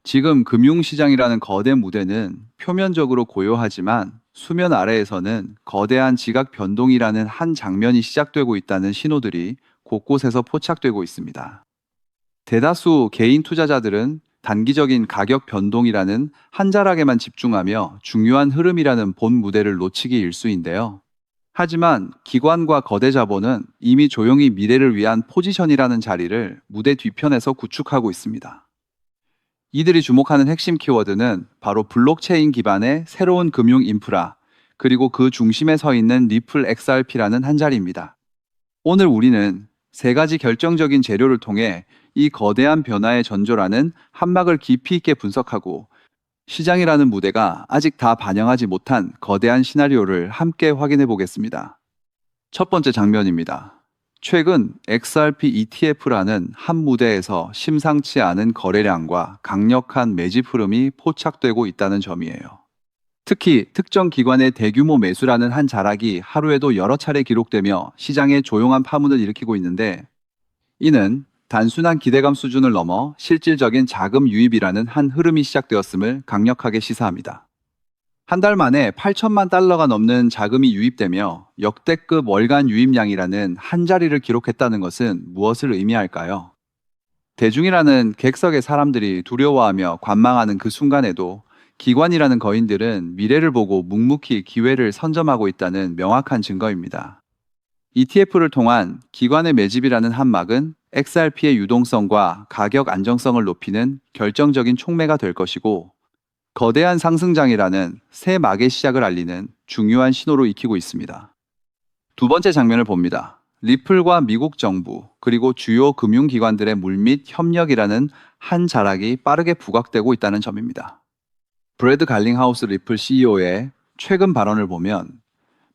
지금 금융시장이라는 거대 무대는 표면적으로 고요하지만 수면 아래에서는 거대한 지각 변동이라는 한 장면이 시작되고 있다는 신호들이 곳곳에서 포착되고 있습니다. 대다수 개인 투자자들은 단기적인 가격 변동이라는 한 자락에만 집중하며 중요한 흐름이라는 본 무대를 놓치기 일쑤인데요. 하지만 기관과 거대 자본은 이미 조용히 미래를 위한 포지션이라는 자리를 무대 뒤편에서 구축하고 있습니다. 이들이 주목하는 핵심 키워드는 바로 블록체인 기반의 새로운 금융 인프라, 그리고 그 중심에 서 있는 리플 XRP라는 한 자리입니다. 오늘 우리는 세 가지 결정적인 재료를 통해 이 거대한 변화의 전조라는 한막을 깊이 있게 분석하고 시장이라는 무대가 아직 다 반영하지 못한 거대한 시나리오를 함께 확인해 보겠습니다. 첫 번째 장면입니다. 최근 XRP ETF라는 한 무대에서 심상치 않은 거래량과 강력한 매집 흐름이 포착되고 있다는 점이에요. 특히 특정 기관의 대규모 매수라는 한 자락이 하루에도 여러 차례 기록되며 시장에 조용한 파문을 일으키고 있는데, 이는 단순한 기대감 수준을 넘어 실질적인 자금 유입이라는 한 흐름이 시작되었음을 강력하게 시사합니다. 한 달 만에 8천만 달러가 넘는 자금이 유입되며 역대급 월간 유입량이라는 한 자리를 기록했다는 것은 무엇을 의미할까요? 대중이라는 객석의 사람들이 두려워하며 관망하는 그 순간에도 기관이라는 거인들은 미래를 보고 묵묵히 기회를 선점하고 있다는 명확한 증거입니다. ETF를 통한 기관의 매집이라는 한막은 XRP의 유동성과 가격 안정성을 높이는 결정적인 촉매가 될 것이고, 거대한 상승장이라는 새 막의 시작을 알리는 중요한 신호로 익히고 있습니다. 두 번째 장면을 봅니다. 리플과 미국 정부, 그리고 주요 금융기관들의 물밑 협력이라는 한 자락이 빠르게 부각되고 있다는 점입니다. 브래드 갈링하우스 리플 CEO의 최근 발언을 보면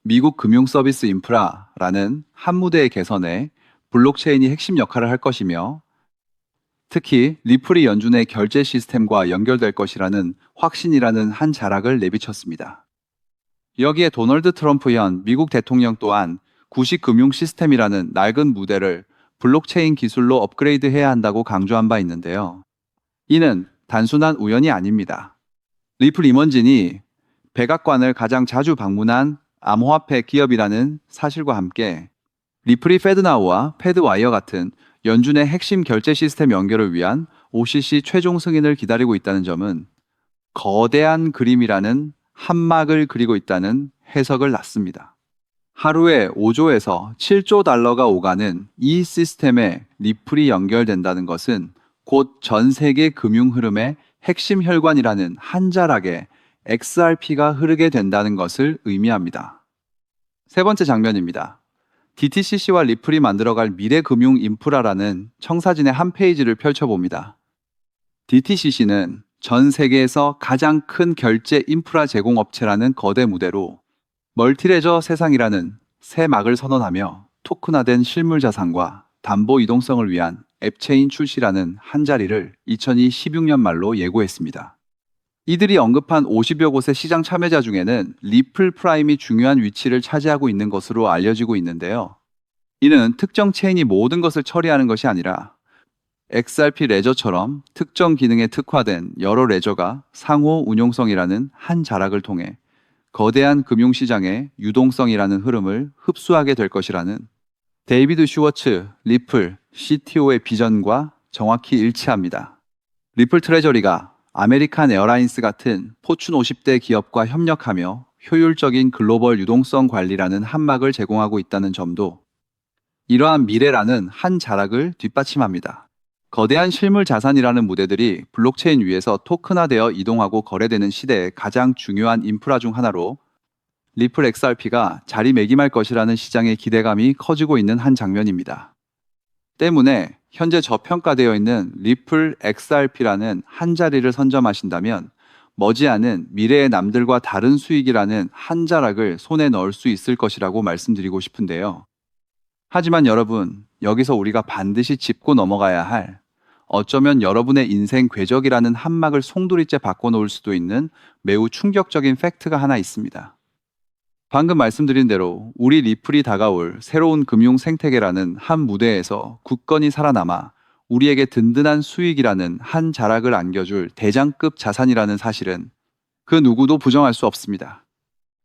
미국 금융 서비스 인프라라는 한 무대의 개선에 블록체인이 핵심 역할을 할 것이며, 특히 리플이 연준의 결제 시스템과 연결될 것이라는 확신이라는 한 자락을 내비쳤습니다. 여기에 도널드 트럼프 현 미국 대통령 또한 구식 금융 시스템이라는 낡은 무대를 블록체인 기술로 업그레이드해야 한다고 강조한 바 있는데요. 이는 단순한 우연이 아닙니다. 리플 임원진이 백악관을 가장 자주 방문한 암호화폐 기업이라는 사실과 함께 리플이 페드나우와 페드와이어 같은 연준의 핵심 결제 시스템 연결을 위한 OCC 최종 승인을 기다리고 있다는 점은 거대한 그림이라는 한막을 그리고 있다는 해석을 낳습니다. 하루에 5조에서 7조 달러가 오가는 이 시스템에 리플이 연결된다는 것은 곧 전 세계 금융 흐름의 핵심 혈관이라는 한 자락에 XRP가 흐르게 된다는 것을 의미합니다. 세 번째 장면입니다. DTCC와 리플이 만들어갈 미래 금융 인프라라는 청사진의 한 페이지를 펼쳐봅니다. DTCC는 전 세계에서 가장 큰 결제 인프라 제공 업체라는 거대 무대로 멀티레저 세상이라는 새 막을 선언하며 토큰화된 실물 자산과 담보 이동성을 위한 앱체인 출시라는 한 자리를 2016년 말로 예고했습니다. 이들이 언급한 50여 곳의 시장 참여자 중에는 리플 프라임이 중요한 위치를 차지하고 있는 것으로 알려지고 있는데요. 이는 특정 체인이 모든 것을 처리하는 것이 아니라 XRP 레저처럼 특정 기능에 특화된 여러 레저가 상호 운용성이라는 한 자락을 통해 거대한 금융시장의 유동성이라는 흐름을 흡수하게 될 것이라는 데이비드 슈워츠 리플 CTO의 비전과 정확히 일치합니다. 리플 트레저리가 아메리칸 에어라인스 같은 포춘 50대 기업과 협력하며 효율적인 글로벌 유동성 관리라는 한막을 제공하고 있다는 점도 이러한 미래라는 한 자락을 뒷받침합니다. 거대한 실물 자산이라는 무대들이 블록체인 위에서 토큰화되어 이동하고 거래되는 시대의 가장 중요한 인프라 중 하나로 리플 XRP가 자리매김할 것이라는 시장의 기대감이 커지고 있는 한 장면입니다. 때문에 현재 저평가되어 있는 리플 XRP라는 한 자리를 선점하신다면 머지않은 미래의 남들과 다른 수익이라는 한 자락을 손에 넣을 수 있을 것이라고 말씀드리고 싶은데요. 하지만 여러분, 여기서 우리가 반드시 짚고 넘어가야 할, 어쩌면 여러분의 인생 궤적이라는 한막을 송두리째 바꿔놓을 수도 있는 매우 충격적인 팩트가 하나 있습니다. 방금 말씀드린 대로 우리 리플이 다가올 새로운 금융 생태계라는 한 무대에서 굳건히 살아남아 우리에게 든든한 수익이라는 한 자락을 안겨줄 대장급 자산이라는 사실은 그 누구도 부정할 수 없습니다.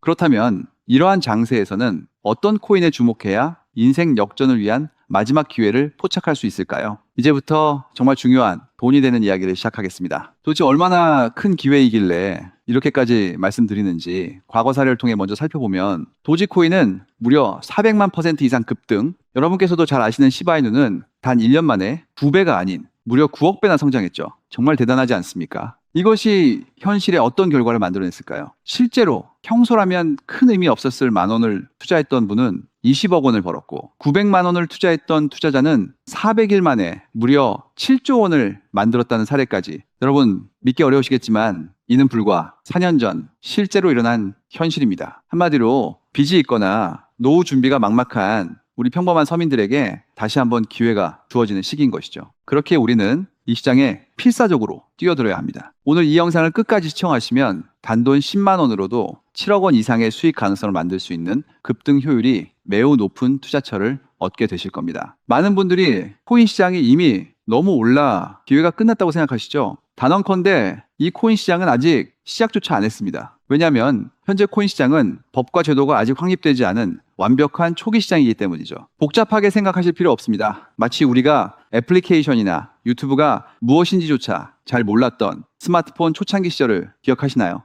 그렇다면 이러한 장세에서는 어떤 코인에 주목해야 인생 역전을 위한 마지막 기회를 포착할 수 있을까요? 이제부터 정말 중요한 돈이 되는 이야기를 시작하겠습니다. 도대체 얼마나 큰 기회이길래 이렇게까지 말씀드리는지 과거 사례를 통해 먼저 살펴보면 도지코인은 무려 400만 % 이상 급등, 여러분께서도 잘 아시는 시바이누는 단 1년 만에 2배가 아닌 무려 9억 배나 성장했죠. 정말 대단하지 않습니까? 이것이 현실에 어떤 결과를 만들어냈을까요? 실제로 평소라면 큰 의미 없었을 만 원을 투자했던 분은 20억 원을 벌었고 900만 원을 투자했던 투자자는 400일 만에 무려 7조 원을 만들었다는 사례까지. 여러분 믿기 어려우시겠지만 이는 불과 4년 전 실제로 일어난 현실입니다. 한마디로 빚이 있거나 노후 준비가 막막한 우리 평범한 서민들에게 다시 한번 기회가 주어지는 시기인 것이죠. 그렇게 우리는 이 시장에 필사적으로 뛰어들어야 합니다. 오늘 이 영상을 끝까지 시청하시면 단돈 10만 원으로도 7억 원 이상의 수익 가능성을 만들 수 있는 급등 효율이 매우 높은 투자처를 얻게 되실 겁니다. 많은 분들이 코인 시장이 이미 너무 올라 기회가 끝났다고 생각하시죠? 단언컨대 이 코인 시장은 아직 시작조차 안 했습니다. 왜냐하면 현재 코인 시장은 법과 제도가 아직 확립되지 않은 완벽한 초기 시장이기 때문이죠. 복잡하게 생각하실 필요 없습니다. 마치 우리가 애플리케이션이나 유튜브가 무엇인지조차 잘 몰랐던 스마트폰 초창기 시절을 기억하시나요?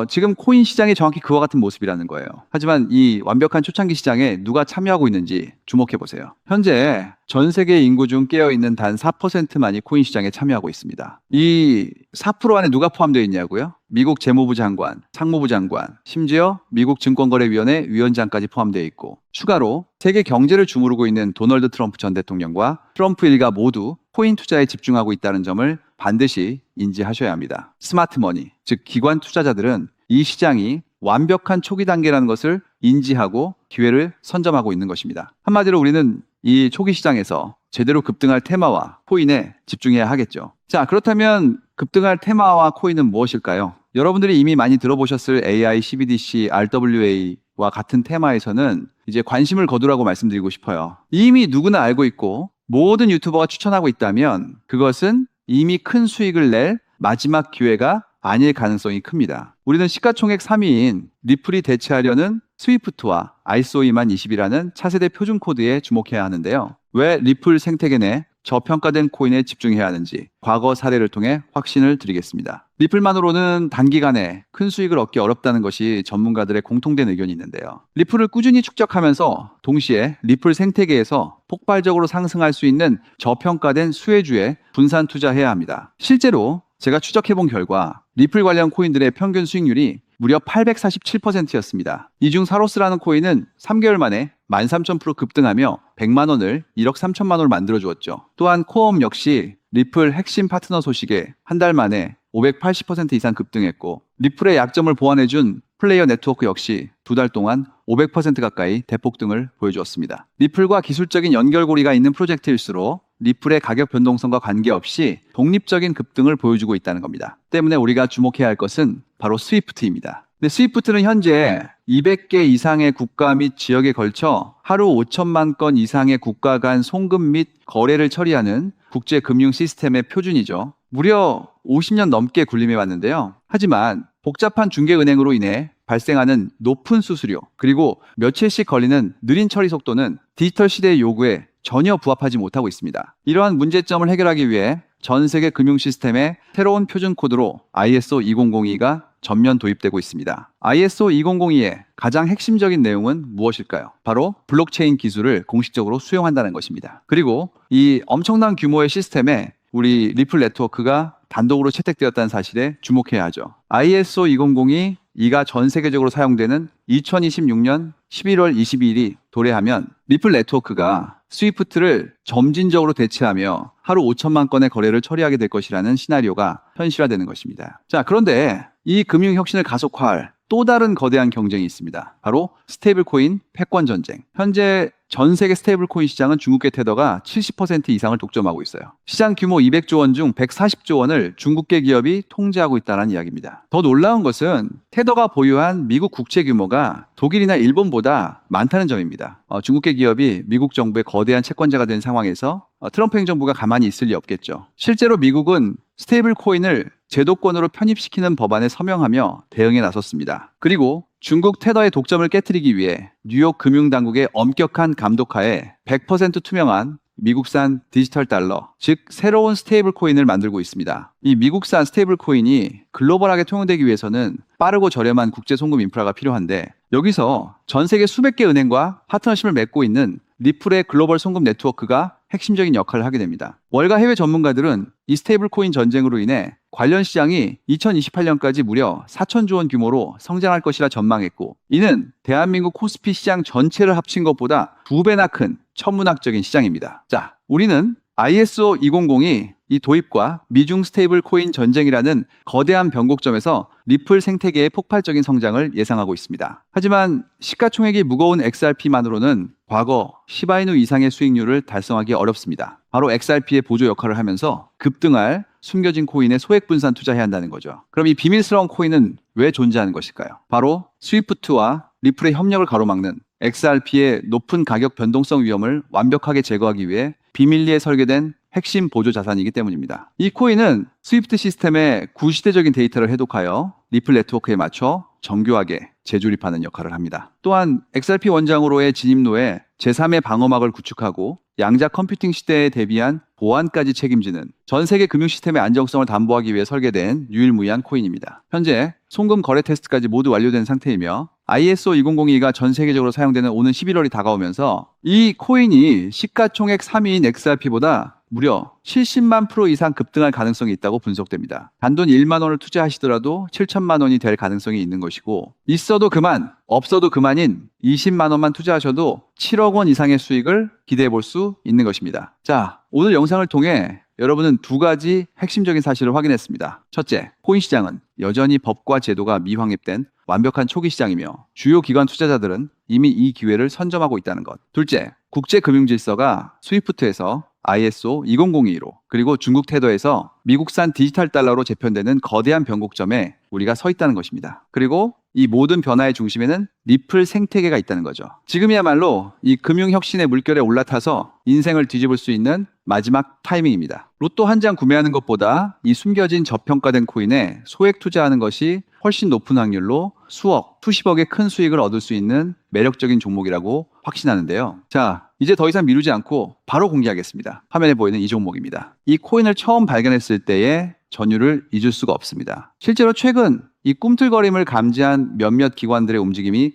지금 코인 시장이 정확히 그와 같은 모습이라는 거예요. 하지만 이 완벽한 초창기 시장에 누가 참여하고 있는지 주목해 보세요. 현재 전 세계 인구 중 깨어있는 단 4%만이 코인 시장에 참여하고 있습니다. 이 4% 안에 누가 포함되어 있냐고요? 미국 재무부 장관, 상무부 장관, 심지어 미국 증권거래위원회 위원장까지 포함되어 있고, 추가로 세계 경제를 주무르고 있는 도널드 트럼프 전 대통령과 트럼프 일가 모두 코인 투자에 집중하고 있다는 점을 반드시 인지하셔야 합니다. 스마트 머니, 즉 기관 투자자들은 이 시장이 완벽한 초기 단계라는 것을 인지하고 기회를 선점하고 있는 것입니다. 한마디로 우리는 이 초기 시장에서 제대로 급등할 테마와 코인에 집중해야 하겠죠. 자, 그렇다면 급등할 테마와 코인은 무엇일까요? 여러분들이 이미 많이 들어보셨을 AI, CBDC, RWA와 같은 테마에서는 이제 관심을 거두라고 말씀드리고 싶어요. 이미 누구나 알고 있고 모든 유튜버가 추천하고 있다면 그것은 이미 큰 수익을 낼 마지막 기회가 아닐 가능성이 큽니다. 우리는 시가총액 3위인 리플이 대체하려는 스위프트와 ISO 20020이라는 차세대 표준 코드에 주목해야 하는데요. 왜 리플 생태계 내 저평가된 코인에 집중해야 하는지 과거 사례를 통해 확신을 드리겠습니다. 리플만으로는 단기간에 큰 수익을 얻기 어렵다는 것이 전문가들의 공통된 의견이 있는데요. 리플을 꾸준히 축적하면서 동시에 리플 생태계에서 폭발적으로 상승할 수 있는 저평가된 수혜주에 분산 투자해야 합니다. 실제로 제가 추적해본 결과 리플 관련 코인들의 평균 수익률이 무려 847%였습니다. 이 중 사로스라는 코인은 3개월 만에 13,000% 급등하며 100만 원을 1억 3천만 원을 만들어주었죠. 또한 코엄 역시 리플 핵심 파트너 소식에 한 달 만에 580% 이상 급등했고, 리플의 약점을 보완해준 플레이어 네트워크 역시 두 달 동안 500% 가까이 대폭등을 보여주었습니다. 리플과 기술적인 연결고리가 있는 프로젝트일수록 리플의 가격 변동성과 관계없이 독립적인 급등을 보여주고 있다는 겁니다. 때문에 우리가 주목해야 할 것은 바로 스위프트입니다. 근데 스위프트는 현재 200개 이상의 국가 및 지역에 걸쳐 하루 5천만 건 이상의 국가 간 송금 및 거래를 처리하는 국제 금융 시스템의 표준이죠. 무려 50년 넘게 군림해 왔는데요. 하지만 복잡한 중개은행으로 인해 발생하는 높은 수수료, 그리고 며칠씩 걸리는 느린 처리 속도는 디지털 시대의 요구에 전혀 부합하지 못하고 있습니다. 이러한 문제점을 해결하기 위해 전 세계 금융 시스템에 새로운 표준 코드로 ISO 2002가 전면 도입되고 있습니다. ISO 2002의 가장 핵심적인 내용은 무엇일까요? 바로 블록체인 기술을 공식적으로 수용한다는 것입니다. 그리고 이 엄청난 규모의 시스템에 우리 리플 네트워크가 단독으로 채택되었다는 사실에 주목해야 하죠. ISO 2002 이가 전 세계적으로 사용되는 2026년 11월 22일이 도래하면 리플 네트워크가 스위프트를 점진적으로 대체하며 하루 5천만 건의 거래를 처리하게 될 것이라는 시나리오가 현실화되는 것입니다. 자, 그런데 이 금융 혁신을 가속화할 또 다른 거대한 경쟁이 있습니다. 바로 스테이블 코인 패권 전쟁. 현재 전 세계 스테이블 코인 시장은 중국계 테더가 70% 이상을 독점하고 있어요. 시장 규모 200조 원 중 140조 원을 중국계 기업이 통제하고 있다는 이야기입니다. 더 놀라운 것은 테더가 보유한 미국 국채 규모가 독일이나 일본보다 많다는 점입니다. 중국계 기업이 미국 정부의 거대한 채권자가 된 상황에서 트럼프 행정부가 가만히 있을 리 없겠죠. 실제로 미국은 스테이블 코인을 제도권으로 편입시키는 법안에 서명하며 대응에 나섰습니다. 그리고 중국 테더의 독점을 깨트리기 위해 뉴욕 금융당국의 엄격한 감독하에 100% 투명한 미국산 디지털 달러, 즉 새로운 스테이블 코인을 만들고 있습니다. 이 미국산 스테이블 코인이 글로벌하게 통용되기 위해서는 빠르고 저렴한 국제 송금 인프라가 필요한데, 여기서 전 세계 수백 개 은행과 파트너십을 맺고 있는 리플의 글로벌 송금 네트워크가 핵심적인 역할을 하게 됩니다. 월가 해외 전문가들은 이 스테이블 코인 전쟁으로 인해 관련 시장이 2028년까지 무려 4천조 원 규모로 성장할 것이라 전망했고, 이는 대한민국 코스피 시장 전체를 합친 것보다 2배나 큰 천문학적인 시장입니다. 자, 우리는 ISO 2002 이 도입과 미중 스테이블 코인 전쟁이라는 거대한 변곡점에서 리플 생태계의 폭발적인 성장을 예상하고 있습니다. 하지만 시가총액이 무거운 XRP만으로는 과거 시바이누 이상의 수익률을 달성하기 어렵습니다. 바로 XRP의 보조 역할을 하면서 급등할 숨겨진 코인에 소액 분산 투자해야 한다는 거죠. 그럼 이 비밀스러운 코인은 왜 존재하는 것일까요? 바로 스위프트와 리플의 협력을 가로막는 XRP의 높은 가격 변동성 위험을 완벽하게 제거하기 위해 비밀리에 설계된 핵심 보조 자산이기 때문입니다. 이 코인은 스위프트 시스템의 구시대적인 데이터를 해독하여 리플 네트워크에 맞춰 정교하게 재조립하는 역할을 합니다. 또한 XRP 원장으로의 진입로에 제3의 방어막을 구축하고 양자 컴퓨팅 시대에 대비한 보안까지 책임지는 전 세계 금융 시스템의 안정성을 담보하기 위해 설계된 유일무이한 코인입니다. 현재 송금 거래 테스트까지 모두 완료된 상태이며 ISO 2002가 전 세계적으로 사용되는 오는 11월이 다가오면서 이 코인이 시가총액 3위인 XRP보다 무려 70만 프로 이상 급등할 가능성이 있다고 분석됩니다. 단돈 1만 원을 투자하시더라도 7천만 원이 될 가능성이 있는 것이고, 있어도 그만, 없어도 그만인 20만 원만 투자하셔도 7억 원 이상의 수익을 기대해 볼 수 있는 것입니다. 자, 오늘 영상을 통해 여러분은 두 가지 핵심적인 사실을 확인했습니다. 첫째, 코인 시장은 여전히 법과 제도가 미확립된 완벽한 초기 시장이며 주요 기관 투자자들은 이미 이 기회를 선점하고 있다는 것. 둘째, 국제 금융 질서가 스위프트에서 ISO 2002로 그리고 중국 테더에서 미국산 디지털 달러로 재편되는 거대한 변곡점에 우리가 서 있다는 것입니다. 그리고 이 모든 변화의 중심에는 리플 생태계가 있다는 거죠. 지금이야말로 이 금융혁신의 물결에 올라타서 인생을 뒤집을 수 있는 마지막 타이밍입니다. 로또 한 장 구매하는 것보다 이 숨겨진 저평가된 코인에 소액 투자하는 것이 훨씬 높은 확률로 수억, 수십억의 큰 수익을 얻을 수 있는 매력적인 종목이라고 확신하는데요. 자, 이제 더 이상 미루지 않고 바로 공개하겠습니다. 화면에 보이는 이 종목입니다. 이 코인을 처음 발견했을 때의 전율을 잊을 수가 없습니다. 실제로 최근 이 꿈틀거림을 감지한 몇몇 기관들의 움직임이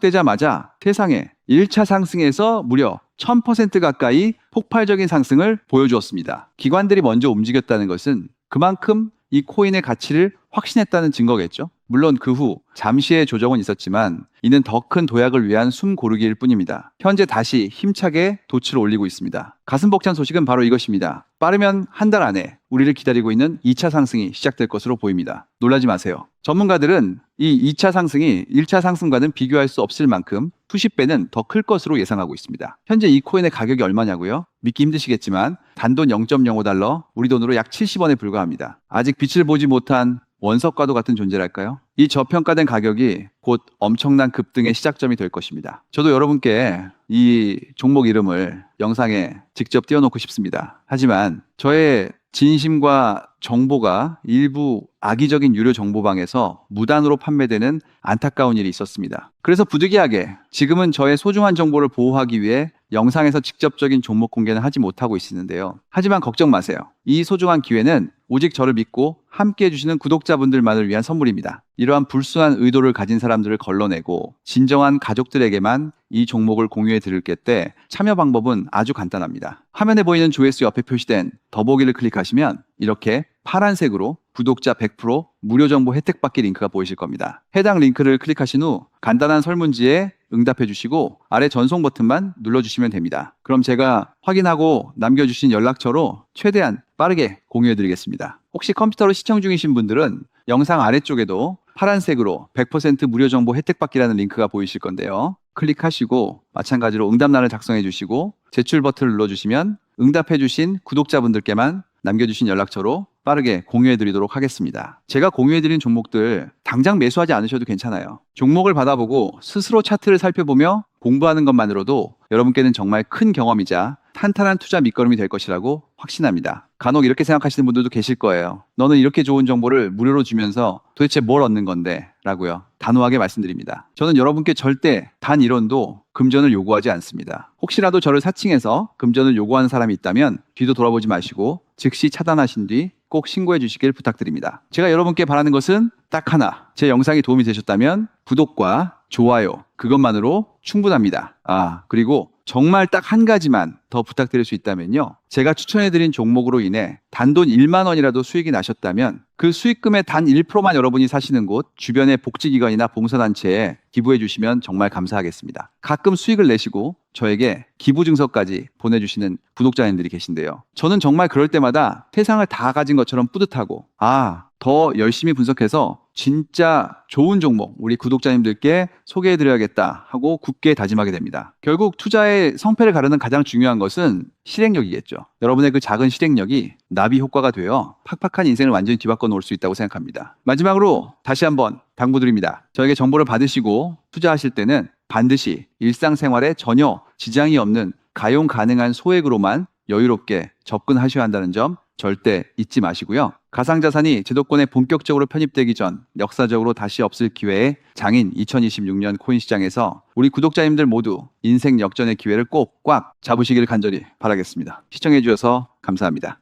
포착되자마자 세상에 1차 상승에서 무려 1000% 가까이 폭발적인 상승을 보여주었습니다. 기관들이 먼저 움직였다는 것은 그만큼 이 코인의 가치를 확신했다는 증거겠죠. 물론 그 후 잠시의 조정은 있었지만 이는 더 큰 도약을 위한 숨 고르기일 뿐입니다. 현재 다시 힘차게 돛을 올리고 있습니다. 가슴 벅찬 소식은 바로 이것입니다. 빠르면 한 달 안에 우리를 기다리고 있는 2차 상승이 시작될 것으로 보입니다. 놀라지 마세요. 전문가들은 이 2차 상승이 1차 상승과는 비교할 수 없을 만큼 수십 배는 더 클 것으로 예상하고 있습니다. 현재 이 코인의 가격이 얼마냐고요? 믿기 힘드시겠지만 단돈 0.05달러, 우리 돈으로 약 70원에 불과합니다. 아직 빛을 보지 못한 원석과도 같은 존재랄까요? 이 저평가된 가격이 곧 엄청난 급등의 시작점이 될 것입니다. 저도 여러분께 이 종목 이름을 영상에 직접 띄워놓고 싶습니다. 하지만 저의 진심과 정보가 일부 악의적인 유료 정보방에서 무단으로 판매되는 안타까운 일이 있었습니다. 그래서 부득이하게 지금은 저의 소중한 정보를 보호하기 위해 영상에서 직접적인 종목 공개는 하지 못하고 있는데요. 하지만 걱정 마세요. 이 소중한 기회는 오직 저를 믿고 함께 해주시는 구독자분들만을 위한 선물입니다. 이러한 불순한 의도를 가진 사람들을 걸러내고 진정한 가족들에게만 이 종목을 공유해 드릴 때 참여 방법은 아주 간단합니다. 화면에 보이는 조회수 옆에 표시된 더보기를 클릭하시면 이렇게 파란색으로 구독자 100% 무료 정보 혜택 받기 링크가 보이실 겁니다. 해당 링크를 클릭하신 후 간단한 설문지에 응답해 주시고 아래 전송 버튼만 눌러주시면 됩니다. 그럼 제가 확인하고 남겨주신 연락처로 최대한 빠르게 공유해 드리겠습니다. 혹시 컴퓨터로 시청 중이신 분들은 영상 아래쪽에도 파란색으로 100% 무료 정보 혜택 받기라는 링크가 보이실 건데요. 클릭하시고 마찬가지로 응답란을 작성해 주시고 제출 버튼을 눌러주시면 응답해 주신 구독자분들께만 남겨주신 연락처로 빠르게 공유해 드리도록 하겠습니다. 제가 공유해 드린 종목들 당장 매수하지 않으셔도 괜찮아요. 종목을 받아보고 스스로 차트를 살펴보며 공부하는 것만으로도 여러분께는 정말 큰 경험이자 탄탄한 투자 밑거름이 될 것이라고 확신합니다. 간혹 이렇게 생각하시는 분들도 계실 거예요. 너는 이렇게 좋은 정보를 무료로 주면서 도대체 뭘 얻는 건데? 라고요. 단호하게 말씀드립니다. 저는 여러분께 절대 단 1원도 금전을 요구하지 않습니다. 혹시라도 저를 사칭해서 금전을 요구하는 사람이 있다면 뒤도 돌아보지 마시고 즉시 차단하신 뒤 꼭 신고해 주시길 부탁드립니다. 제가 여러분께 바라는 것은 딱 하나. 제 영상이 도움이 되셨다면 구독과 좋아요 그것만으로 충분합니다. 그리고 정말 딱 한 가지만 더 부탁드릴 수 있다면요. 제가 추천해드린 종목으로 인해 단돈 1만 원이라도 수익이 나셨다면 그 수익금의 단 1%만 여러분이 사시는 곳 주변의 복지기관이나 봉사단체에 기부해 주시면 정말 감사하겠습니다. 가끔 수익을 내시고 저에게 기부 증서까지 보내주시는 구독자님들이 계신데요. 저는 정말 그럴 때마다 세상을 다 가진 것처럼 뿌듯하고 더 열심히 분석해서 진짜 좋은 종목 우리 구독자님들께 소개해드려야겠다 하고 굳게 다짐하게 됩니다. 결국 투자의 성패를 가르는 가장 중요한 것은 실행력이겠죠. 여러분의 그 작은 실행력이 나비 효과가 되어 팍팍한 인생을 완전히 뒤바꿔 놓을 수 있다고 생각합니다. 마지막으로 다시 한번 당부드립니다. 저에게 정보를 받으시고 투자하실 때는 반드시 일상생활에 전혀 지장이 없는 가용 가능한 소액으로만 여유롭게 접근하셔야 한다는 점 절대 잊지 마시고요. 가상자산이 제도권에 본격적으로 편입되기 전 역사적으로 다시 없을 기회에 장인 2026년 코인 시장에서 우리 구독자님들 모두 인생 역전의 기회를 꼭 꽉 잡으시길 간절히 바라겠습니다. 시청해 주셔서 감사합니다.